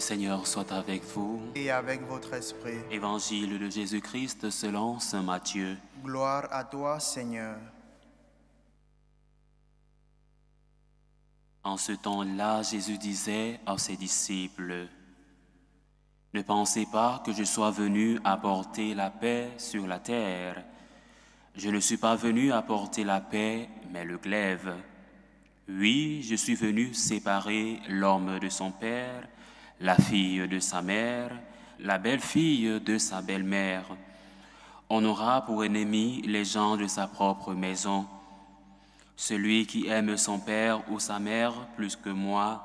Seigneur soit avec vous. Et avec votre esprit. Évangile de Jésus-Christ selon saint Matthieu. Gloire à toi, Seigneur. En ce temps-là, Jésus disait à ses disciples, « Ne pensez pas que je sois venu apporter la paix sur la terre. Je ne suis pas venu apporter la paix, mais le glaive. Oui, je suis venu séparer l'homme de son père, la fille de sa mère, la belle-fille de sa belle-mère. On aura pour ennemis les gens de sa propre maison. Celui qui aime son père ou sa mère plus que moi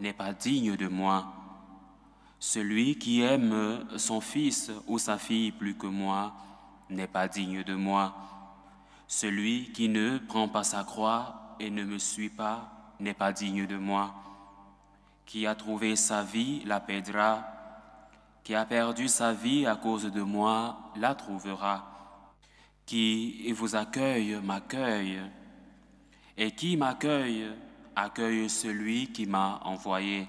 n'est pas digne de moi. Celui qui aime son fils ou sa fille plus que moi n'est pas digne de moi. Celui qui ne prend pas sa croix et ne me suit pas n'est pas digne de moi. Qui a trouvé sa vie la perdra. Qui a perdu sa vie à cause de moi la trouvera. Qui vous accueille m'accueille. Et qui m'accueille accueille celui qui m'a envoyé.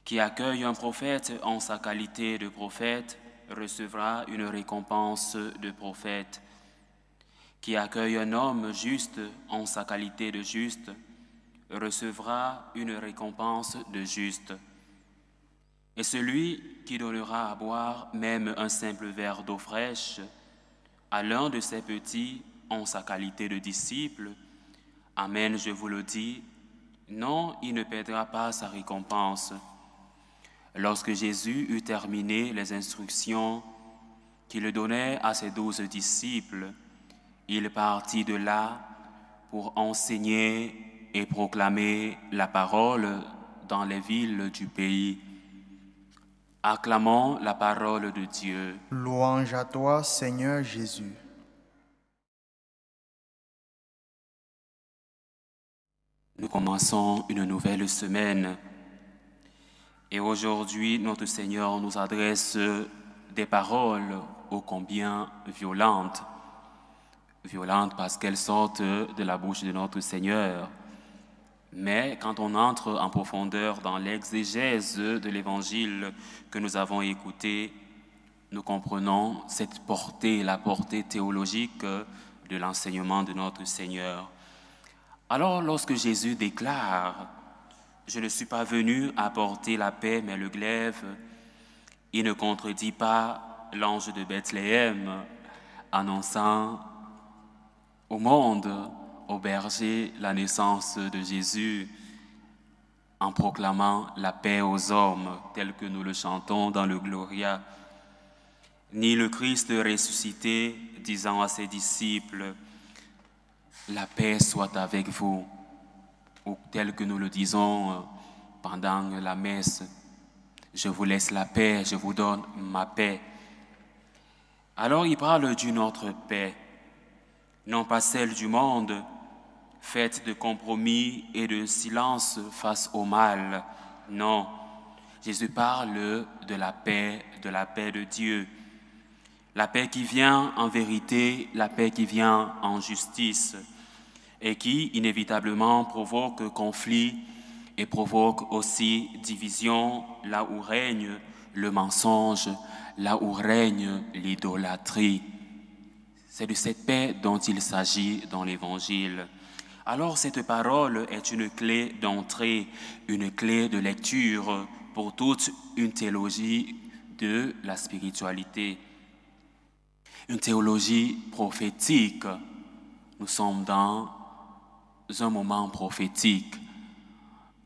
Qui accueille un prophète en sa qualité de prophète recevra une récompense de prophète. Qui accueille un homme juste en sa qualité de juste recevra une récompense de juste. Et celui qui donnera à boire même un simple verre d'eau fraîche à l'un de ses petits en sa qualité de disciple, amen, je vous le dis, non, il ne perdra pas sa récompense. Lorsque Jésus eut terminé les instructions qu'il donnait à ses 12 disciples, il partit de là pour enseigner et proclamer la parole dans les villes du pays. Acclamons la parole de Dieu. Louange à toi, Seigneur Jésus. Nous commençons une nouvelle semaine et aujourd'hui notre Seigneur nous adresse des paroles ô combien violentes. Violentes parce qu'elles sortent de la bouche de notre Seigneur. Mais quand on entre en profondeur dans l'exégèse de l'évangile que nous avons écouté, nous comprenons cette portée, la portée théologique de l'enseignement de notre Seigneur. Alors lorsque Jésus déclare « Je ne suis pas venu apporter la paix mais le glaive », il ne contredit pas l'ange de Bethléem annonçant au monde, au berger, la naissance de Jésus, en proclamant la paix aux hommes, tel que nous le chantons dans le Gloria. Ni le Christ ressuscité, disant à ses disciples, « La paix soit avec vous », ou tel que nous le disons pendant la messe, « Je vous laisse la paix, je vous donne ma paix ». Alors il parle d'une autre paix, non pas celle du monde, faite de compromis et de silence face au mal. Non, Jésus parle de la paix de Dieu. La paix qui vient en vérité, la paix qui vient en justice et qui inévitablement provoque conflit et provoque aussi division là où règne le mensonge, là où règne l'idolâtrie. C'est de cette paix dont il s'agit dans l'Évangile. Alors cette parole est une clé d'entrée, une clé de lecture pour toute une théologie de la spiritualité. Une théologie prophétique. Nous sommes dans un moment prophétique,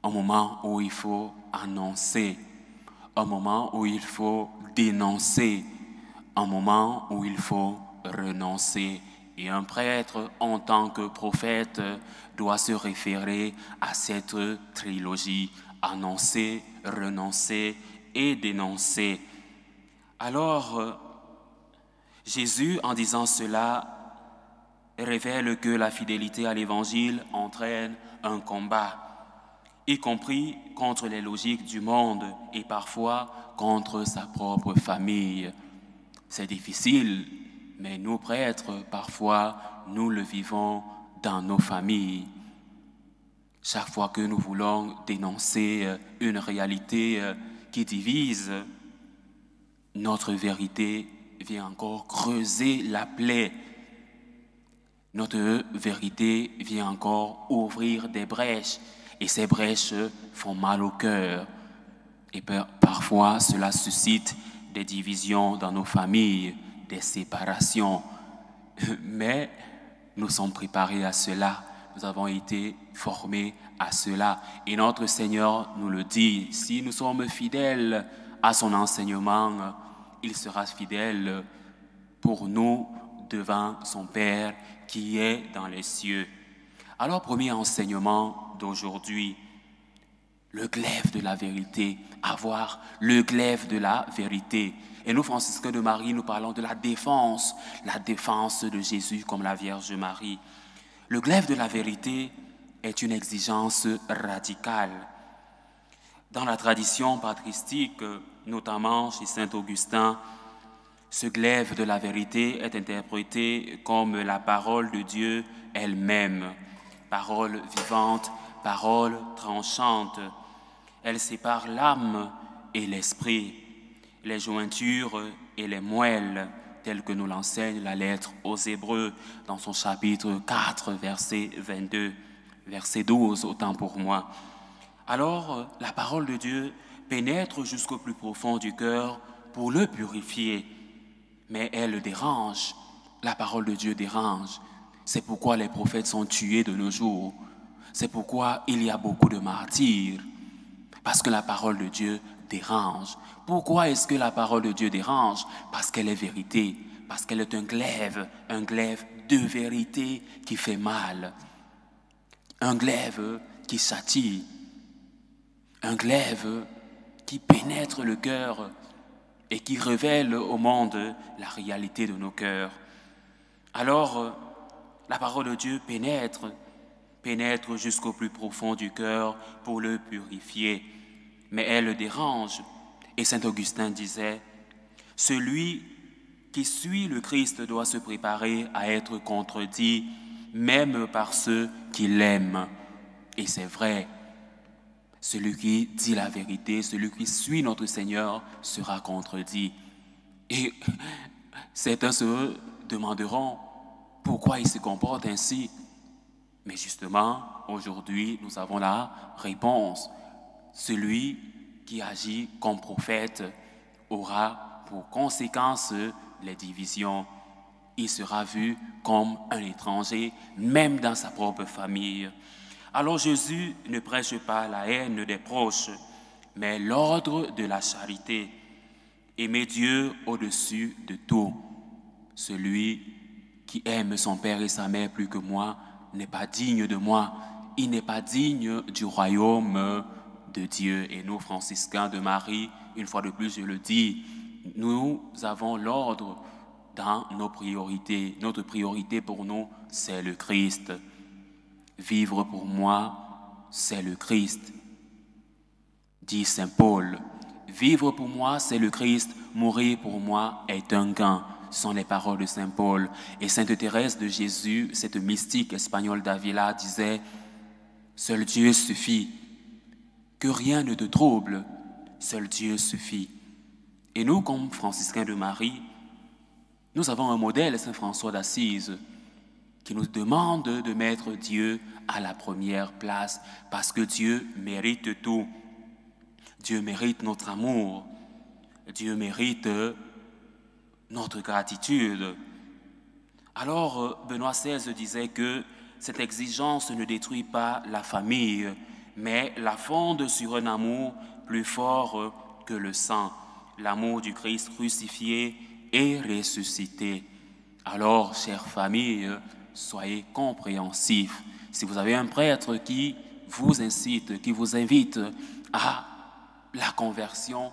un moment où il faut annoncer, un moment où il faut dénoncer, un moment où il faut renoncer. Et un prêtre, en tant que prophète, doit se référer à cette trilogie, annoncer, renoncer et dénoncer. Alors, Jésus, en disant cela, révèle que la fidélité à l'Évangile entraîne un combat, y compris contre les logiques du monde et parfois contre sa propre famille. C'est difficile, mais nous prêtres, parfois, nous le vivons dans nos familles. Chaque fois que nous voulons dénoncer une réalité qui divise, notre vérité vient encore creuser la plaie. Notre vérité vient encore ouvrir des brèches et ces brèches font mal au cœur. Et parfois, cela suscite des divisions dans nos familles, des séparations. Mais nous sommes préparés à cela. Nous avons été formés à cela. Et notre Seigneur nous le dit, si nous sommes fidèles à son enseignement, il sera fidèle pour nous devant son Père qui est dans les cieux. Alors, premier enseignement d'aujourd'hui, le glaive de la vérité, avoir le glaive de la vérité. Et nous, franciscains de Marie, nous parlons de la défense de Jésus comme la Vierge Marie. Le glaive de la vérité est une exigence radicale. Dans la tradition patristique, notamment chez saint Augustin, ce glaive de la vérité est interprété comme la parole de Dieu elle-même, parole vivante, parole tranchante. Elle sépare l'âme et l'esprit, les jointures et les moelles, telles que nous l'enseigne la lettre aux Hébreux dans son chapitre 4, verset 22, verset 12, autant pour moi. Alors, la parole de Dieu pénètre jusqu'au plus profond du cœur pour le purifier, mais elle le dérange. La parole de Dieu dérange. C'est pourquoi les prophètes sont tués de nos jours. C'est pourquoi il y a beaucoup de martyrs. Parce que la parole de Dieu dérange. Pourquoi est-ce que la parole de Dieu dérange? Parce qu'elle est vérité, parce qu'elle est un glaive de vérité qui fait mal. Un glaive qui châtie. Un glaive qui pénètre le cœur et qui révèle au monde la réalité de nos cœurs. Alors, la parole de Dieu pénètre jusqu'au plus profond du cœur pour le purifier. Mais elle le dérange. Et saint Augustin disait, « Celui qui suit le Christ doit se préparer à être contredit, même par ceux qui l'aiment. » Et c'est vrai, celui qui dit la vérité, celui qui suit notre Seigneur sera contredit. Et certains se demanderont pourquoi il se comporte ainsi. Mais justement, aujourd'hui, nous avons la réponse. Celui qui agit comme prophète aura pour conséquence les divisions. Il sera vu comme un étranger, même dans sa propre famille. Alors Jésus ne prêche pas la haine des proches, mais l'ordre de la charité. Aimer Dieu au-dessus de tout. Celui qui aime son père et sa mère plus que moi n'est pas digne de moi. Il n'est pas digne du royaume de Dieu. Et nous, franciscains de Marie, une fois de plus, je le dis, nous avons l'ordre dans nos priorités. Notre priorité pour nous, c'est le Christ. Vivre pour moi, c'est le Christ, dit saint Paul. Vivre pour moi, c'est le Christ. Mourir pour moi est un gain. Ce sont les paroles de saint Paul. Et sainte Thérèse de Jésus, cette mystique espagnole d'Avila, disait « Seul Dieu suffit. Que rien ne te trouble. Seul Dieu suffit. » Et nous, comme franciscains de Marie, nous avons un modèle, saint François d'Assise, qui nous demande de mettre Dieu à la première place parce que Dieu mérite tout. Dieu mérite notre amour. Dieu mérite notre gratitude. Alors, Benoît XVI disait que cette exigence ne détruit pas la famille, mais la fonde sur un amour plus fort que le sang, l'amour du Christ crucifié et ressuscité. Alors, chère famille, soyez compréhensifs. Si vous avez un prêtre qui vous incite, qui vous invite à la conversion,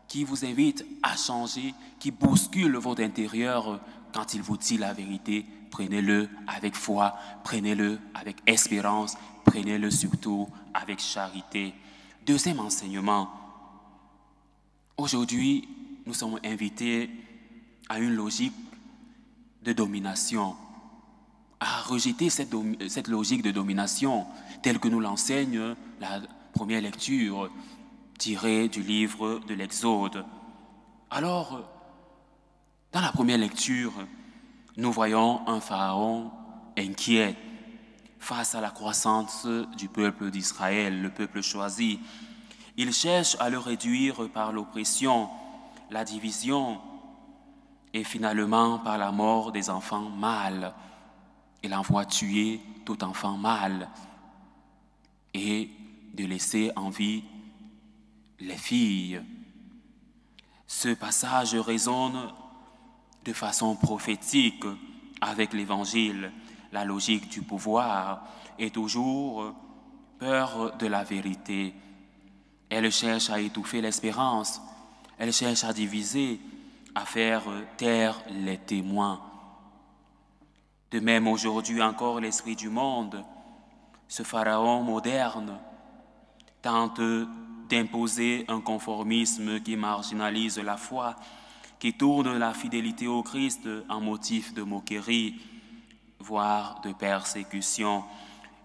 qui vous invite à changer, qui bouscule votre intérieur quand il vous dit la vérité, prenez-le avec foi, prenez-le avec espérance, prenez-le surtout avec charité. Deuxième enseignement. Aujourd'hui, nous sommes invités à une logique de domination, à rejeter cette logique de domination telle que nous l'enseigne la première lecture tirée du livre de l'Exode. Alors, dans la première lecture, nous voyons un pharaon inquiet face à la croissance du peuple d'Israël, le peuple choisi. Il cherche à le réduire par l'oppression, la division et finalement par la mort des enfants mâles. Il envoie tuer tout enfant mâle et de laisser en vie les filles. Ce passage résonne de façon prophétique avec l'Évangile. La logique du pouvoir est toujours peur de la vérité. Elle cherche à étouffer l'espérance, elle cherche à diviser, à faire taire les témoins. De même, aujourd'hui encore, l'esprit du monde, ce pharaon moderne, tente d'imposer un conformisme qui marginalise la foi, qui tourne la fidélité au Christ en motif de moquerie, voire de persécution.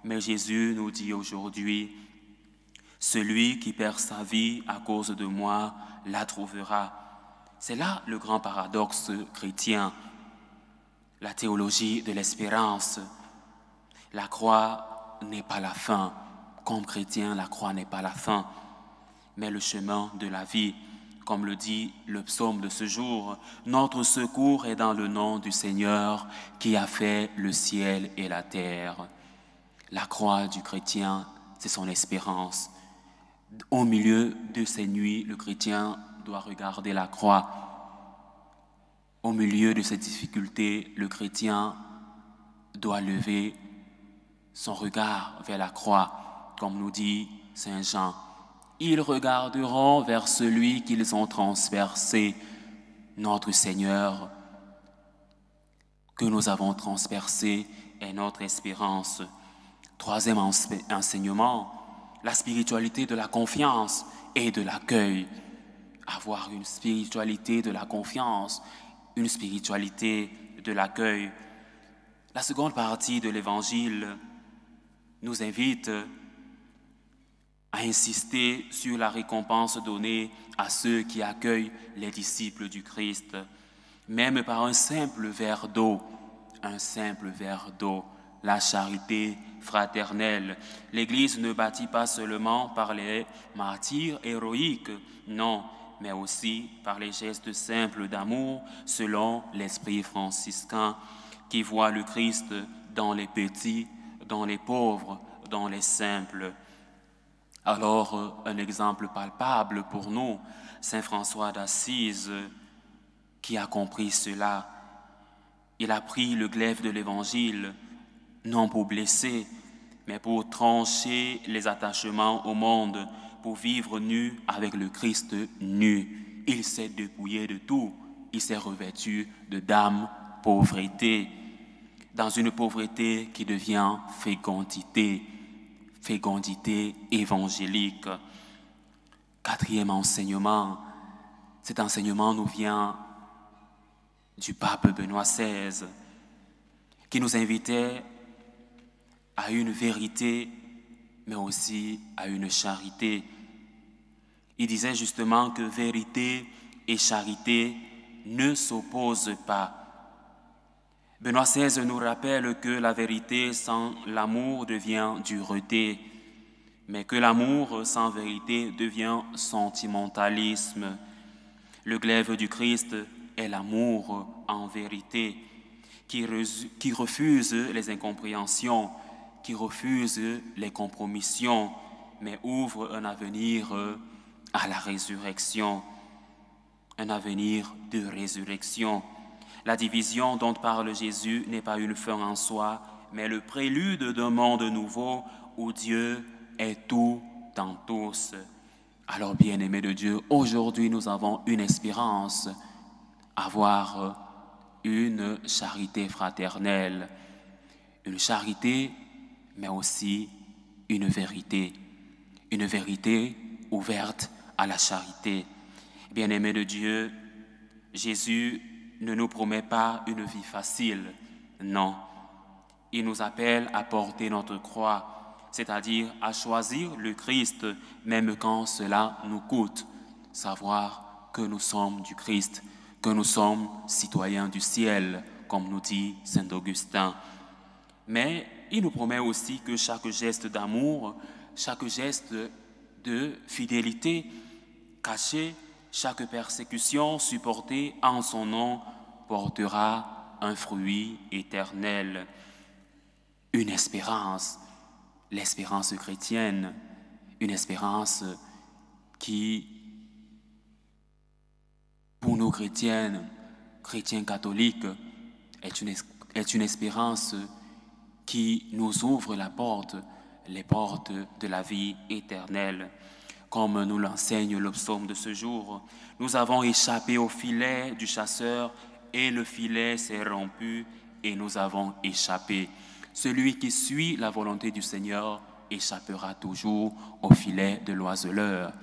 Mais Jésus nous dit aujourd'hui, « Celui qui perd sa vie à cause de moi la trouvera. » C'est là le grand paradoxe chrétien, la théologie de l'espérance. La croix n'est pas la fin. Comme chrétien, la croix n'est pas la fin, mais le chemin de la vie. Comme le dit le psaume de ce jour, notre secours est dans le nom du Seigneur qui a fait le ciel et la terre. La croix du chrétien, c'est son espérance. Au milieu de ces nuits, le chrétien doit regarder la croix. Au milieu de ces difficultés, le chrétien doit lever son regard vers la croix, comme nous dit Saint Jean. Ils regarderont vers celui qu'ils ont transpercé, notre Seigneur, que nous avons transpercé est notre espérance. Troisième enseignement, la spiritualité de la confiance et de l'accueil. Avoir une spiritualité de la confiance, une spiritualité de l'accueil. La seconde partie de l'Évangile nous invite à insister sur la récompense donnée à ceux qui accueillent les disciples du Christ, même par un simple verre d'eau, la charité fraternelle. L'Église ne bâtit pas seulement par les martyrs héroïques, non, mais aussi par les gestes simples d'amour selon l'esprit franciscain qui voit le Christ dans les petits, dans les pauvres, dans les simples. Alors, un exemple palpable pour nous, Saint François d'Assise, qui a compris cela. Il a pris le glaive de l'Évangile, non pour blesser, mais pour trancher les attachements au monde, pour vivre nu avec le Christ nu. Il s'est dépouillé de tout, il s'est revêtu de dame pauvreté, dans une pauvreté qui devient fécondité évangélique. Quatrième enseignement, cet enseignement nous vient du pape Benoît XVI, qui nous invitait à une vérité, mais aussi à une charité. Il disait justement que vérité et charité ne s'opposent pas. Benoît XVI nous rappelle que la vérité sans l'amour devient dureté, mais que l'amour sans vérité devient sentimentalisme. Le glaive du Christ est l'amour en vérité, qui refuse les incompréhensions, qui refuse les compromissions, mais ouvre un avenir à la résurrection, un avenir de résurrection. La division dont parle Jésus n'est pas une fin en soi, mais le prélude d'un monde nouveau où Dieu est tout en tous. Alors, bien-aimés de Dieu, aujourd'hui nous avons une espérance, avoir une charité fraternelle, une charité, mais aussi une vérité ouverte à la charité. Bien-aimés de Dieu, Jésus ne nous promet pas une vie facile, non. Il nous appelle à porter notre croix, c'est-à-dire à choisir le Christ, même quand cela nous coûte. Savoir que nous sommes du Christ, que nous sommes citoyens du ciel, comme nous dit saint Augustin. Mais il nous promet aussi que chaque geste d'amour, chaque geste de fidélité caché, chaque persécution supportée en son nom portera un fruit éternel, une espérance, l'espérance chrétienne, une espérance qui, pour nous chrétiens catholiques, est une espérance qui nous ouvre les portes de la vie éternelle. Comme nous l'enseigne le psaume de ce jour, nous avons échappé au filet du chasseur et le filet s'est rompu et nous avons échappé. Celui qui suit la volonté du Seigneur échappera toujours au filet de l'oiseleur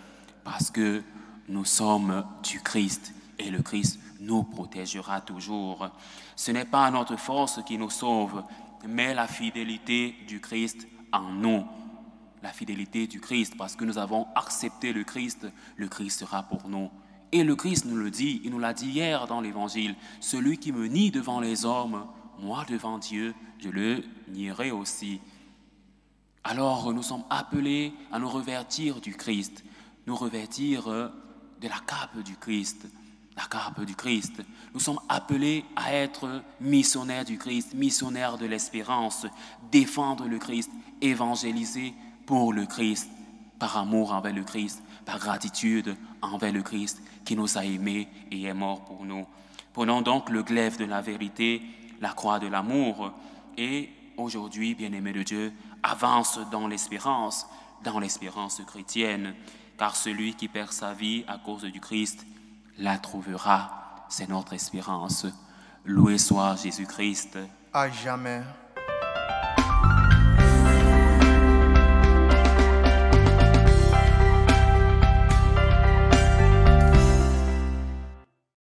parce que nous sommes du Christ et le Christ nous protégera toujours. Ce n'est pas notre force qui nous sauve, mais la fidélité du Christ en nous. La fidélité du Christ, parce que nous avons accepté le Christ sera pour nous. Et le Christ nous le dit, il nous l'a dit hier dans l'Évangile, celui qui me nie devant les hommes, moi devant Dieu, je le nierai aussi. Alors nous sommes appelés à nous revêtir du Christ, nous revêtir de la cape du Christ. La cape du Christ. Nous sommes appelés à être missionnaires du Christ, missionnaires de l'espérance, défendre le Christ, évangéliser pour le Christ, par amour envers le Christ, par gratitude envers le Christ qui nous a aimés et est mort pour nous. Prenons donc le glaive de la vérité, la croix de l'amour, et aujourd'hui, bien-aimés de Dieu, avance dans l'espérance chrétienne, car celui qui perd sa vie à cause du Christ la trouvera. C'est notre espérance. Loué soit Jésus-Christ. À jamais.